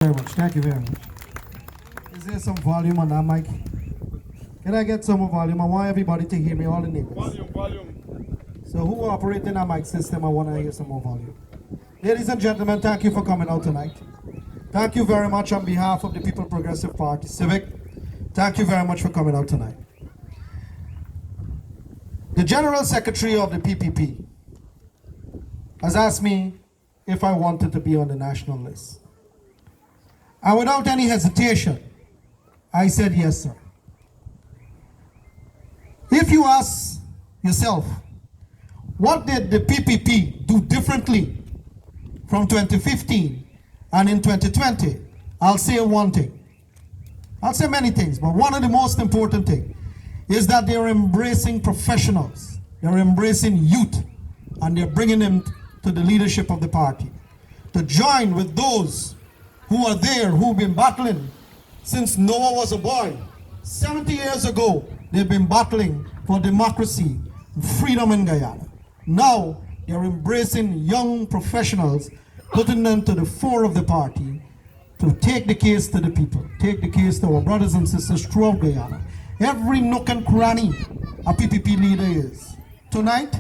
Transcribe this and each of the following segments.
Very much. Thank you very much. Is there some volume on that mic? Can I get some more volume? I want everybody to hear me, all the neighbors. Volume. So who operating that mic system? I want to hear some more volume. Ladies and gentlemen, thank you for coming out tonight. Thank you very much on behalf of the People Progressive Party Civic. Thank you very much for coming out tonight. The General Secretary of the PPP has asked me if I wanted to be on the national list. And without any hesitation, I said yes, sir. If you ask yourself, what did the PPP do differently from 2015 and in 2020? I'll say one thing. I'll say many things, but one of the most important things is that they're embracing professionals, they're embracing youth, and they're bringing them to the leadership of the party to join with those who are there, who've been battling since Noah was a boy. 70 years ago, they've been battling for democracy, freedom in Guyana. Now, they're embracing young professionals, putting them to the fore of the party to take the case to the people, take the case to our brothers and sisters throughout Guyana. Every nook and cranny a PPP leader is. Tonight,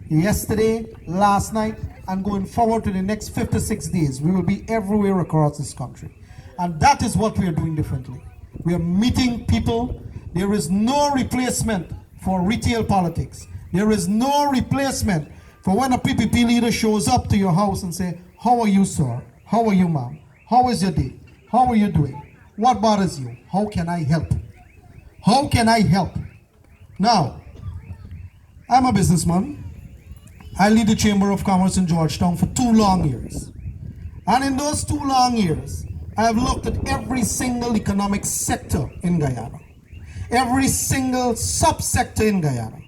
yesterday, last night, and going forward to the next 56 days, we will be everywhere across this country. And that is what we are doing differently. We are meeting people. There is no replacement for retail politics. There is no replacement for when a PPP leader shows up to your house and say, how are you, sir? How are you, ma'am? How is your day? How are you doing? What bothers you? How can I help? How can I help? Now, I'm a businessman. I lead the Chamber of Commerce in Georgetown for 2 long years. And in those 2 long years, I have looked at every single economic sector in Guyana, every single subsector in Guyana.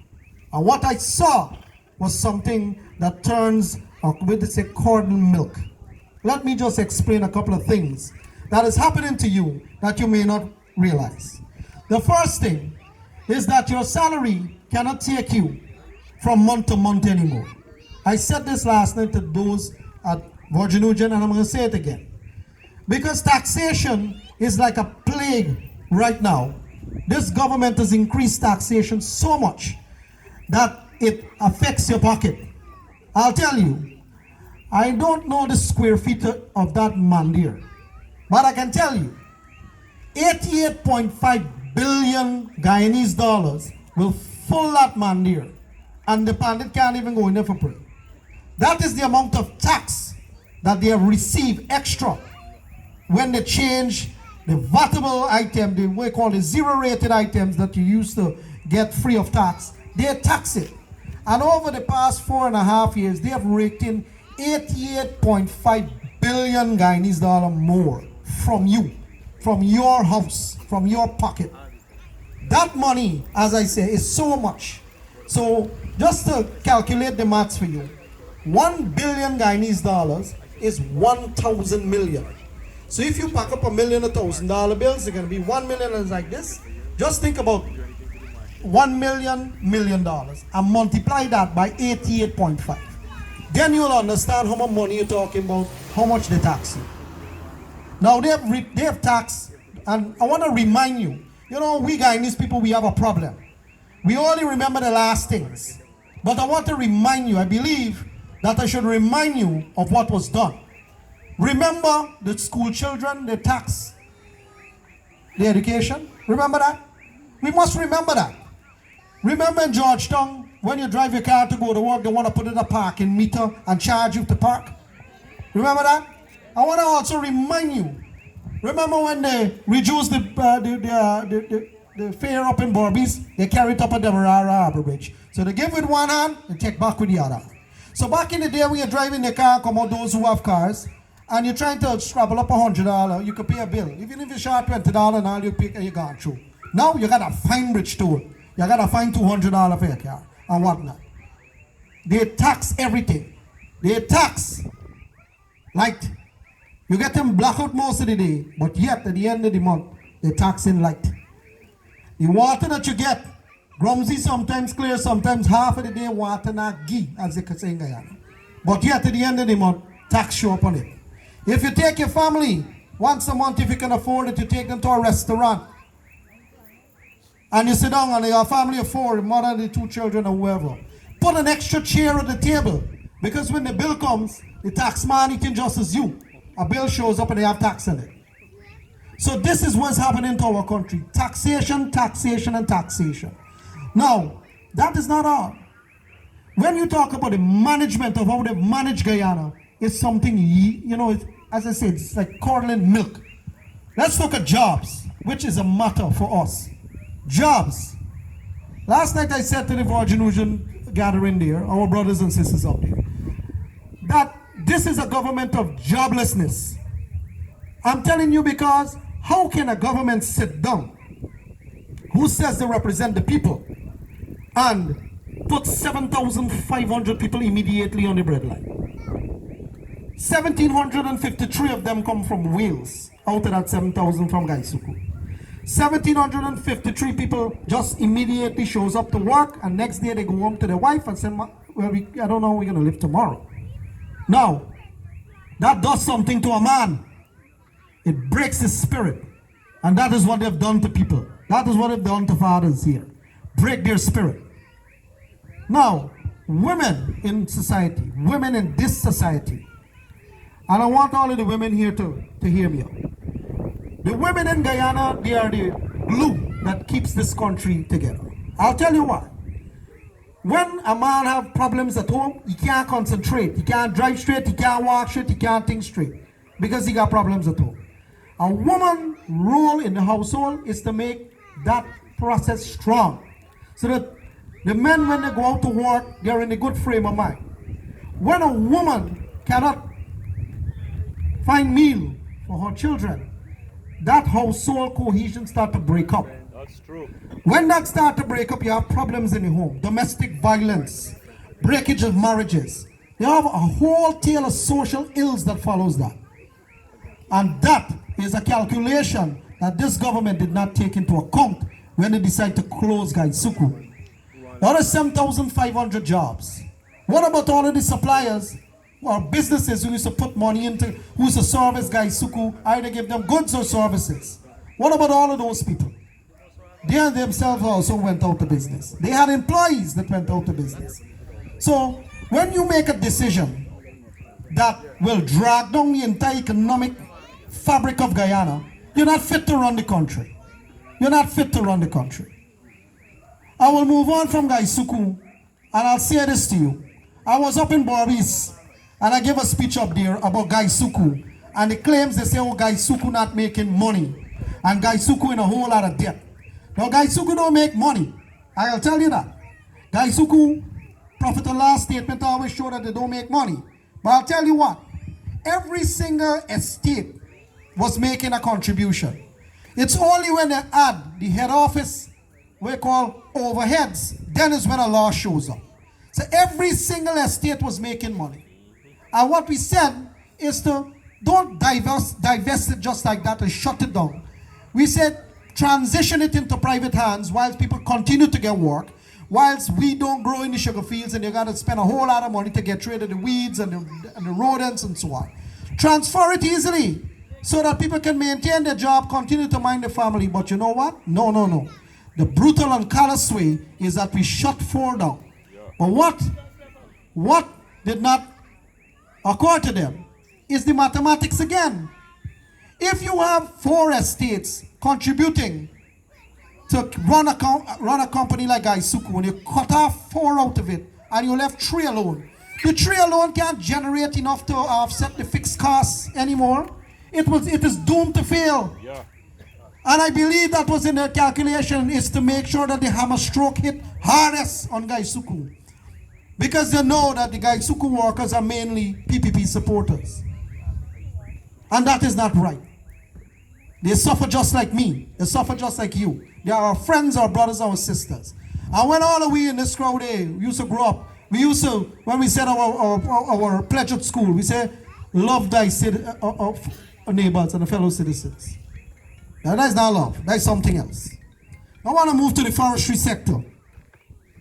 And what I saw was something that turns, let's say, curdled milk. Let me just explain a couple of things that is happening to you that you may not realize. The first thing is that your salary cannot take you from month to month anymore. I said this last night to those at Virgin Nugent, and I'm going to say it again. Because taxation is like a plague right now. This government has increased taxation so much that it affects your pocket. I'll tell you, I don't know the square feet of that mandir, but I can tell you, 88.5 billion Guyanese dollars will fill that mandir, and the pandit can't even go in there for free. That is the amount of tax that they have received extra when they change the vatable item, the what we call the zero-rated items that you used to get free of tax. They tax it. And over the past 4.5 years, they have raked in 88.5 billion Guyanese dollars more from you, from your house, from your pocket. That money, as I say, is so much. So just to calculate the maths for you, 1 billion Guyanese dollars is 1,000 million. So if you pack up $1 million $1,000 bills, they're going to be 1 million and like this. Just think about $1 million and multiply that by 88.5. Then you'll understand how much money you're talking about, how much they tax you. Now they have tax, and I want to remind you, we Guyanese people, we have a problem. We only remember the last things. But I want to remind you, I believe that I should remind you of what was done. Remember the school children, the tax, the education? Remember that? We must remember that. Remember in Georgetown, when you drive your car to go to work, they want to put in a parking meter and charge you to park? Remember that? I want to also remind you, remember when they reduced the fare up in Borbies, they carry it up at the Demerara Harbour Bridge. So they give with one hand and take back with the other. So back in the day when you're driving the car, come out those who have cars, and you're trying to scrabble up $100, you could pay a bill. Even if you short $20 and all you pick and you gone through. Now you got a fine bridge toll. You got to find $200 for your car and whatnot. They tax everything. They tax. Like, you get them blackout most of the day, but yet at the end of the month, they tax in light. The water that you get, Grumsy sometimes clear, sometimes half of the day water not ghee, as they could say in Guyana. But yet at the end of the month, tax show up on it. If you take your family Once a month, if you can afford it, you take them to a restaurant. And you sit down and you have a family of 4, mother and the 2 children or whoever. Put an extra chair at the table. Because when the bill comes, the tax man eating just as you. A bill shows up and they have tax in it. So this is what's happening to our country. Taxation, taxation, and taxation. Now, that is not all. When you talk about the management of how they manage Guyana, it's something, you know, as I said, it's like curdling milk. Let's look at jobs, which is a matter for us. Jobs. Last night I said to the Virgin Ocean gathering there, our brothers and sisters out there, that this is a government of joblessness. I'm telling you because how can a government sit down who says they represent the people and put 7,500 people immediately on the breadline? 1,753 of them come from Wales, out of that 7,000 from Gaisuku. 1,753 people just immediately shows up to work, and next day they go home to their wife and say, well, I don't know how we're going to live tomorrow. Now, that does something to a man. It breaks his spirit. And that is what they've done to people. That is what they've done to fathers here. Break their spirit. Now, women in society, women in this society, and I want all of the women here to hear me out. The women in Guyana, they are the glue that keeps this country together. I'll tell you why. When a man have problems at home, he can't concentrate, he can't drive straight, he can't walk straight, he can't think straight, because he got problems at home. A woman's role in the household is to make that process strong, so that the men, when they go out to work, they're in a good frame of mind. When a woman cannot find meal for her children, that household cohesion start to break up. That's true. When that start to break up, you have problems in the home. Domestic violence, breakage of marriages. You have a whole tail of social ills that follows that. And that is a calculation that this government did not take into account when they decided to close Gaisuku. There are 7,500 jobs. What about all of the suppliers or businesses who used to put money into, who used to service Gaisuku, either give them goods or services? What about all of those people? They themselves also went out of business. They had employees that went out of business. So when you make a decision that will drag down the entire economic fabric of Guyana, you're not fit to run the country. You're not fit to run the country. I will move on from Gaisuku, and I'll say this to you. I was up in Borbis, and I gave a speech up there about Gaisuku, and the claims they say, oh, Gaisuku not making money, and Gaisuku in a whole lot of debt. Now, Gaisuku don't make money. I'll tell you that. Gaisuku, profit and loss statement always show that they don't make money. But I'll tell you what, every single estate was making a contribution. It's only when they add the head office, we call overheads, then is when a loss shows up. So every single estate was making money. And what we said is to don't divest it just like that and shut it down. We said transition it into private hands whilst people continue to get work, whilst we don't grow in the sugar fields and you got to spend a whole lot of money to get rid of the weeds and the rodents and so on. Transfer it easily so that people can maintain their job, continue to mind their family. But you know what? No, no, no. The brutal and callous way is that we shut 4 down. But what did not occur to them is the mathematics again. If you have 4 estates contributing to run a company like Gaisuku, and you cut off 4 out of it, and you left 3 alone, the 3 alone can't generate enough to offset the fixed costs anymore. It is doomed to fail. Yeah. And I believe that was in their calculation, is to make sure that the hammer stroke hit hardest on Gaisuku. Because they know that the Gaisuku workers are mainly PPP supporters. And that is not right. They suffer just like me. They suffer just like you. They are our friends, our brothers, our sisters. And when all of we in this crowd here, we used to grow up, we used to, when we said our pledge at school, we say, love thy neighbors and the fellow citizens. Now that's not love, that's something else. I want to move to the forestry sector.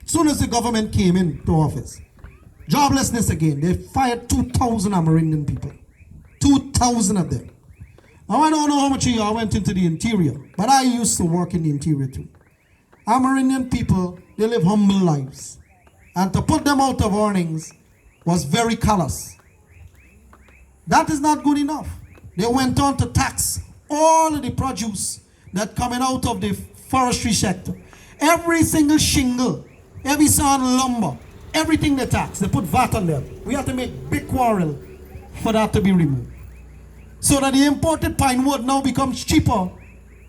As soon as the government came into office, joblessness again, they fired 2,000 Amerindian people. 2,000 of them. Now, I don't know how much of y'all went into the interior, but I used to work in the interior too. Amerindian people, they live humble lives. And to put them out of earnings was very callous. That is not good enough. They went on to tax all of the produce that coming out of the forestry sector. Every single shingle, every sawn lumber, everything they tax, they put VAT on them. We have to make big quarrel for that to be removed. So that the imported pine wood now becomes cheaper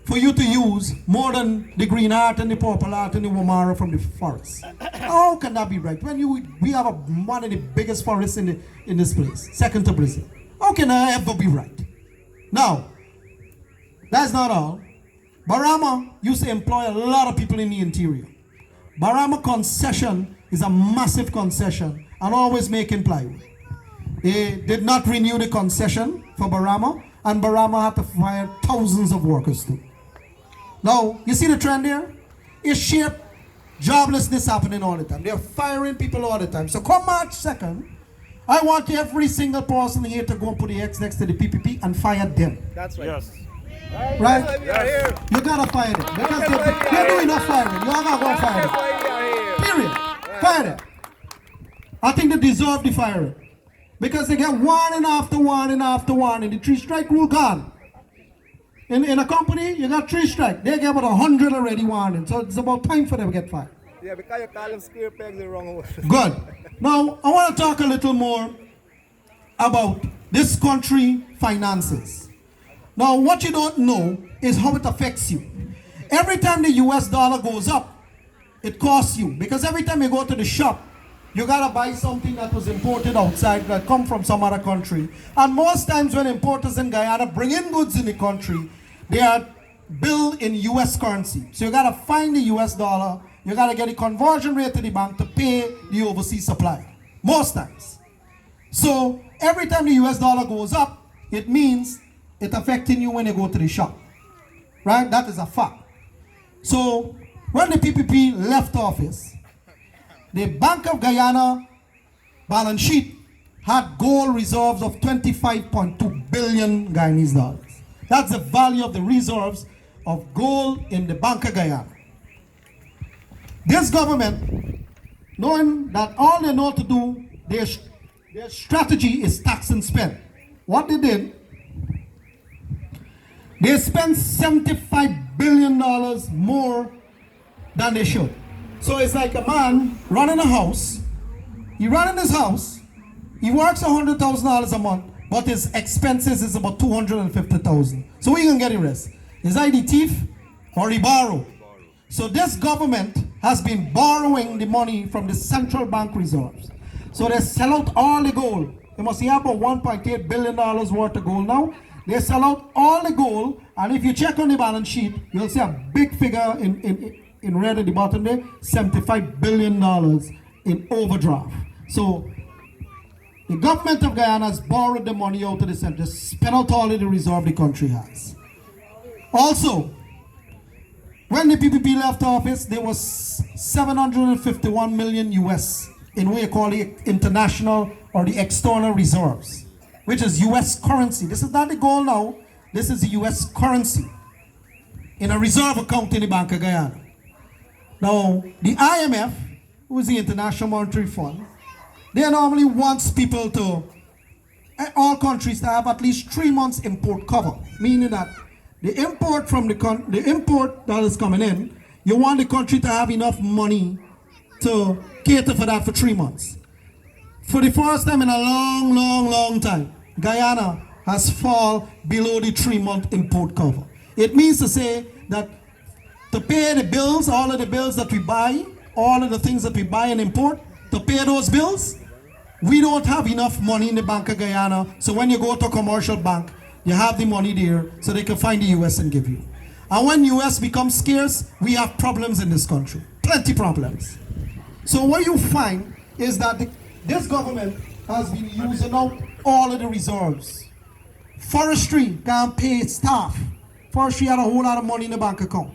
for you to use more than the green art and the purple art and the wamara from the forest. How can that be right? When we have one of the biggest forests in this place, second to Brazil. How can that ever be right? Now, that's not all. Barama used to employ a lot of people in the interior. Barama concession is a massive concession and always making plywood. They did not renew the concession for Barama, and Barama had to fire thousands of workers too. Now, you see the trend here? It's sheer joblessness happening all the time. They're firing people all the time. So come March 2nd, I want every single person here to go and put the X next to the PPP and fire them. That's right. Yes. Right? Yes. You gotta fire them. Because they're doing enough firing. You gotta go fire them. Period. Fire them. I think they deserve the firing. Because they get warning after warning after warning. The 3-strike rule gone. In a company, you got 3 strikes. They get about 100 already warning. So it's about time for them to get fired. Yeah, because you call them square pegs the wrong way. Good. Now, I want to talk a little more about this country finances. Now, what you don't know is how it affects you. Every time the US dollar goes up, it costs you. Because every time you go to the shop, you gotta buy something that was imported outside, that come from some other country. And most times when importers in Guyana bring in goods in the country, they are billed in US currency. So you gotta find the US dollar, you gotta get a conversion rate to the bank to pay the overseas supply. Most times. So every time the US dollar goes up, it means it's affecting you when you go to the shop. Right? That is a fact. So when the PPP left office, the Bank of Guyana balance sheet had gold reserves of 25.2 billion Guyanese dollars. That's the value of the reserves of gold in the Bank of Guyana. This government, knowing that all they know to do, their strategy is tax and spend. What they did, they spent $75 billion more than they should. So it's like a man running a house. He running his house. He works $100,000 a month, but his expenses is about $250,000. So he can get the rest. Is that the thief or he borrow? So this government has been borrowing the money from the central bank reserves. So they sell out all the gold. They must have about $1.8 billion worth of gold now. They sell out all the gold, and if you check on the balance sheet, you'll see a big figure in red at the bottom there, $75 billion in overdraft. So the government of Guyana has borrowed the money out of the center, spent out all of the reserve the country has. Also, when the PPP left office, there was 751 million US in what you call the international or the external reserves, which is US currency. This is not the gold now, this is the US currency in a reserve account in the Bank of Guyana. Now, the IMF, who is the International Monetary Fund, they normally wants people to, all countries to have at least 3 months import cover, meaning that the import from the import that is coming in, you want the country to have enough money to cater for that for 3 months. For the first time in a long time, Guyana has fallen below the 3-month import cover. It means to say that to pay the bills, all of the bills that we buy, all of the things that we buy and import, to pay those bills, we don't have enough money in the Bank of Guyana. So when you go to a commercial bank, you have the money there so they can find the US and give you. And when US becomes scarce, we have problems in this country. Plenty problems. So what you find is that this government has been using out all of the reserves. Forestry can't pay staff. Forestry had a whole lot of money in the bank account.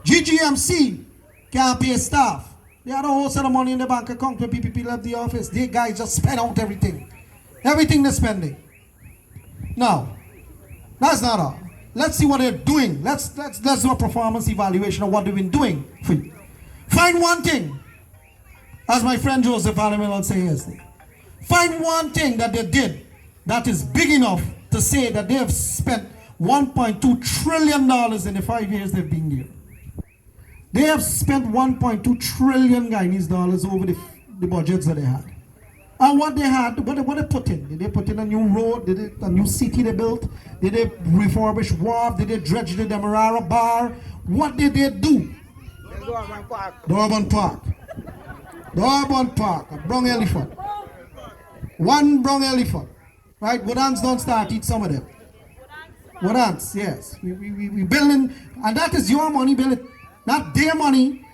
GGMC can't pay staff. They had a whole set of money in the bank account when PPP left the office. They guys just spend out everything. Everything they're spending. Now, that's not all. let's see what they're doing. Let's do a performance evaluation of what they've been doing for you. Find one thing, as my friend Joseph Alamel will say yesterday. Find one thing that they did that is big enough to say that they have spent $1.2 trillion in the 5 years they've been here. They have spent 1.2 trillion Guyanese dollars over the budgets that they had. And what they had, what they put in? Did they put in a new road? Did it a new city they built? Did they refurbish wharf? Did they dredge the Demerara bar? What did they do? Durban Park. Durban Park. Durban Park, a brown elephant. One brown elephant. Right? Godans don't start, eat some of them. Godans, yes. We building, and that is your money, build it. Not their money.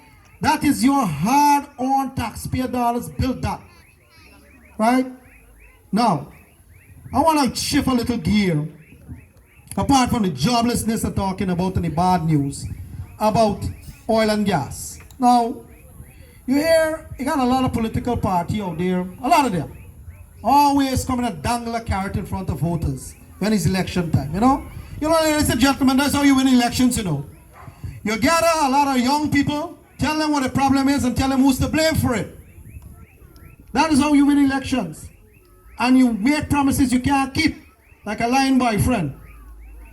That is your hard-earned taxpayer dollars, build that. Right? Now, I want to shift a little gear. Apart from the joblessness I'm talking about and the bad news about oil and gas. Now, you got a lot of political party out there, a lot of them, always coming and dangle a carrot in front of voters when it's election time, you know? Ladies and gentlemen, that's how you win elections, you know. You gather a lot of young people, tell them what the problem is and tell them who's to blame for it. That is how you win elections. And you make promises you can't keep, like a lying boyfriend.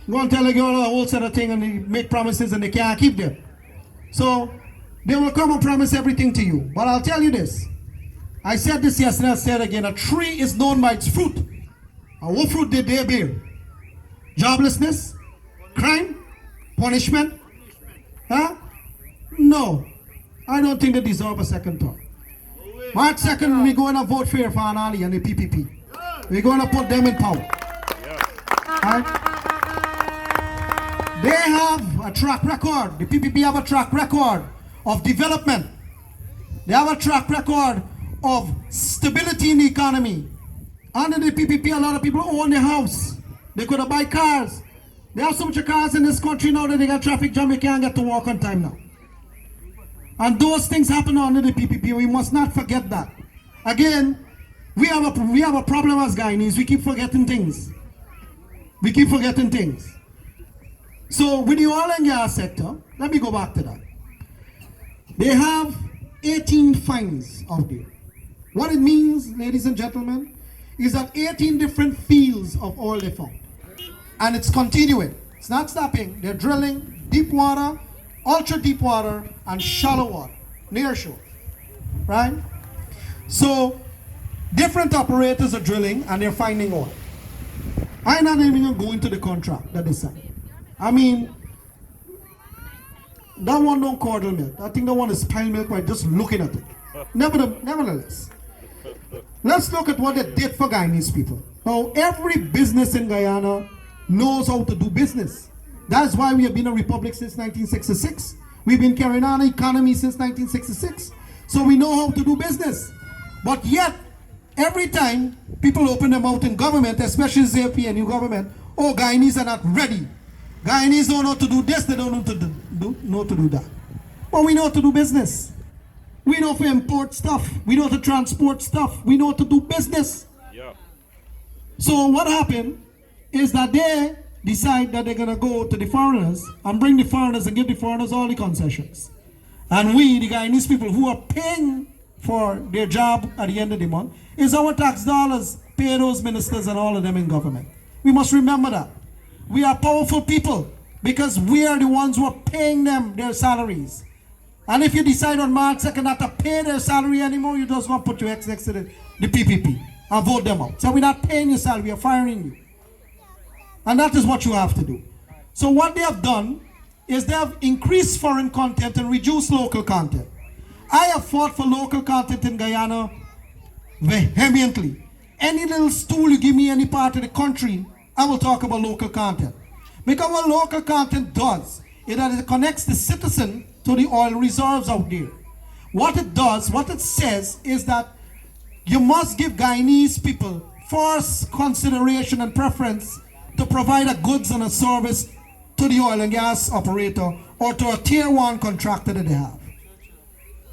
You want to tell a girl a whole set of things and they make promises and they can't keep them. So, they will come and promise everything to you. But I'll tell you this. I said this yesterday, I said again, a tree is known by its fruit. And what fruit did they bear? Joblessness? Crime? Punishment? Huh? No. I don't think they deserve a second thought. March 2nd, we're going to vote for Irfan Ali and the PPP. We're going to put them in power. Right? They have a track record. The PPP have a track record of development. They have a track record of stability in the economy. Under the PPP, a lot of people own their house. They could have buy cars. They have so much cars in this country now that they got traffic jam, they can't get to work on time now. And those things happen under the PPP. We must not forget that. Again, we have a problem as Guyanese. We keep forgetting things. We keep forgetting things. So with the oil and gas sector, let me go back to that. They have 18 fines out there. What it means, ladies and gentlemen, is that 18 different fields of oil they found. And it's continuing. It's not stopping. They're drilling deep water, ultra deep water, and shallow water, near shore. Right? So, different operators are drilling and they're finding oil. I'm not even going to go into the contract that they signed. I mean, that one don't curdle milk. I think that one is pile milk by just looking at it. Nevertheless, let's look at what they did for Guyanese people. Now, every business in Guyana knows how to do business. That's why we have been a republic since 1966. We've been carrying on an economy since 1966. So we know how to do business. But yet, every time people open their mouth in government, especially ZFP and new government, oh, Guyanese are not ready. Guyanese don't know how to do this, they don't know how to do that. But we know how to do business. We know how to import stuff. We know how to transport stuff. We know how to do business. Yeah. So what happened is that they decide that they're going to go to the foreigners and bring the foreigners and give the foreigners all the concessions. And we, the Guyanese people who are paying for their job at the end of the month, is our tax dollars pay those ministers and all of them in government. We must remember that. We are powerful people because we are the ones who are paying them their salaries. And if you decide on March 2nd not to pay their salary anymore, you just want to put your ex next to the PPP and vote them out. So we're not paying your salary, we're firing you. And that is what you have to do. So what they have done is they have increased foreign content and reduced local content. I have fought for local content in Guyana vehemently. Any little stool you give me any part of the country, I will talk about local content. Because what local content does is that it connects the citizen to the oil reserves out there. What it does, what it says is that you must give Guyanese people first consideration and preference to provide a goods and a service to the oil and gas operator or to a tier 1 contractor that they have.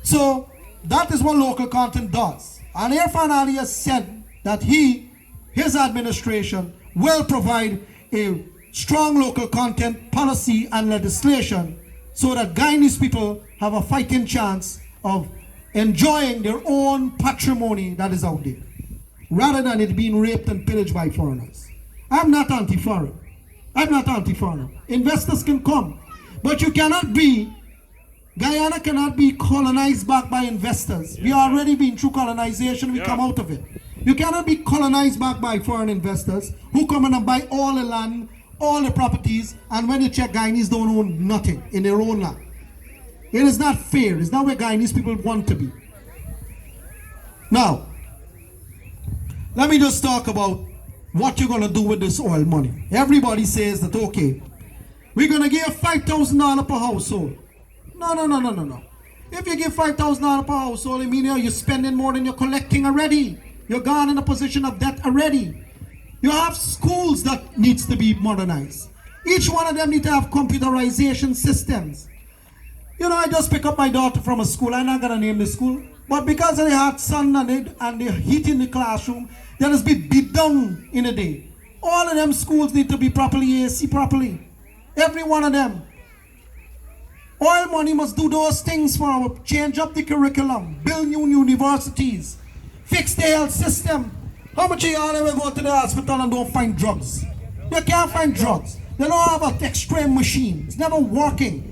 So that is what local content does. And Irfan Ali has said that his administration will provide a strong local content, policy, and legislation so that Guyanese people have a fighting chance of enjoying their own patrimony that is out there, rather than it being raped and pillaged by foreigners. I'm not anti-foreign. I'm not anti-foreign. Investors can come, but you cannot be, Guyana cannot be colonized back by investors. We are already been through colonization, we come out of it. You cannot be colonized back by foreign investors who come in and buy all the land, all the properties, and when you check, Guyanese don't own nothing in their own land. It is not fair. It's not where Guyanese people want to be. Now, let me just talk about what you're going to do with this oil money. Everybody says that, okay, we're going to give $5,000 per household. No. If you give $5,000 per household, it means you're spending more than you're collecting already. You're gone in a position of debt already. You have schools that needs to be modernized. Each one of them need to have computerization systems. You know, I just pick up my daughter from a school. I'm not going to name the school. But because of the hot sun and the heat in the classroom, there has been beat down in a day. All of them schools need to be properly AC properly. Every one of them. Oil money must do those things for our change up the curriculum, build new universities, fix the health system. How much of y'all ever go to the hospital and don't find drugs? You can't find drugs. They don't have an X-ray machine. It's never working.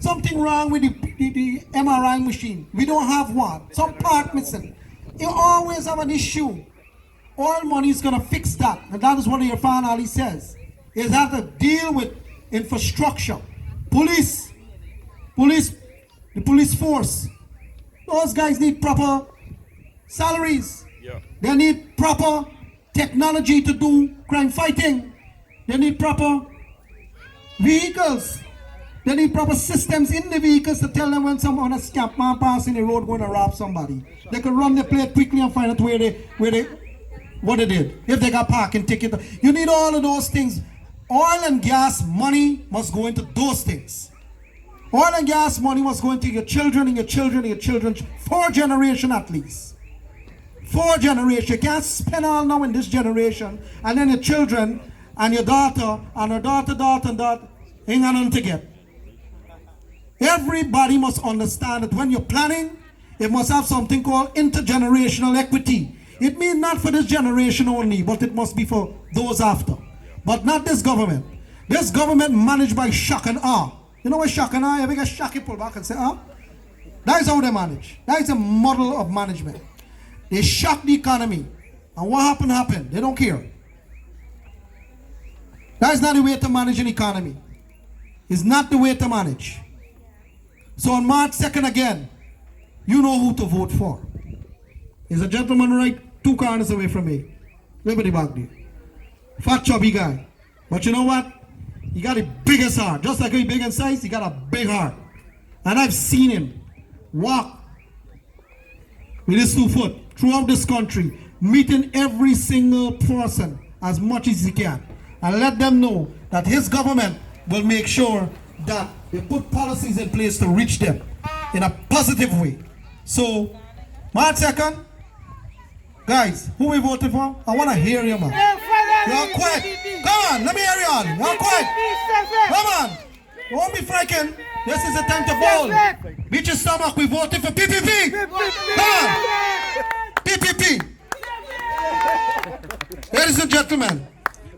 Something wrong with the MRI machine. We don't have one. Some part missing. You always have an issue. Oil money is going to fix that. And that is what Irfan Ali says. Is have to deal with infrastructure. The police force. Those guys need proper salaries. Yeah. They need proper technology to do crime fighting. They need proper vehicles. They need proper systems in the vehicles to tell them when some on a scamp man passing the road going to rob somebody. They can run the plate quickly and find out what they did. If they got parking ticket. You need all of those things. Oil and gas money must go into those things. Oil and gas money must go into your children and your children and your children. 4 generations at least. 4 generations. You can't spend all now in this generation and then your children and your daughter and her daughter ain't got nothing to get. Everybody must understand that when you're planning, it must have something called intergenerational equity. It means not for this generation only, but it must be for those after. But not this government. This government managed by shock and awe. You know what shock and awe? You get shock, you pull back and say, that is how they manage. That is a model of management. They shock the economy. And what happened. They don't care. That is not the way to manage an economy. It's not the way to manage. So on March 2nd again, you know who to vote for. There's a gentleman right 2 corners away from me. Everybody back there. Fat chubby guy. But you know what? He got the biggest heart. Just like he's big in size, he got a big heart. And I've seen him walk with his 2 foot throughout this country, meeting every single person as much as he can. And let them know that his government will make sure that they put policies in place to reach them in a positive way. So, March 2nd, guys, who we voting for? I want to hear you, man. You're quiet. Come on, let me hear you on. You're quiet. Come on. Don't be frightened. This is the time to bowl. Beat your stomach. We voting for PPP. Come on. PPP. Ladies and gentlemen,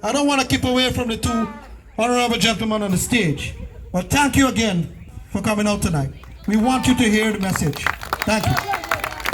I don't want to keep away from the 2 honorable gentlemen on the stage. But thank you again for coming out tonight. We want you to hear the message. Thank you.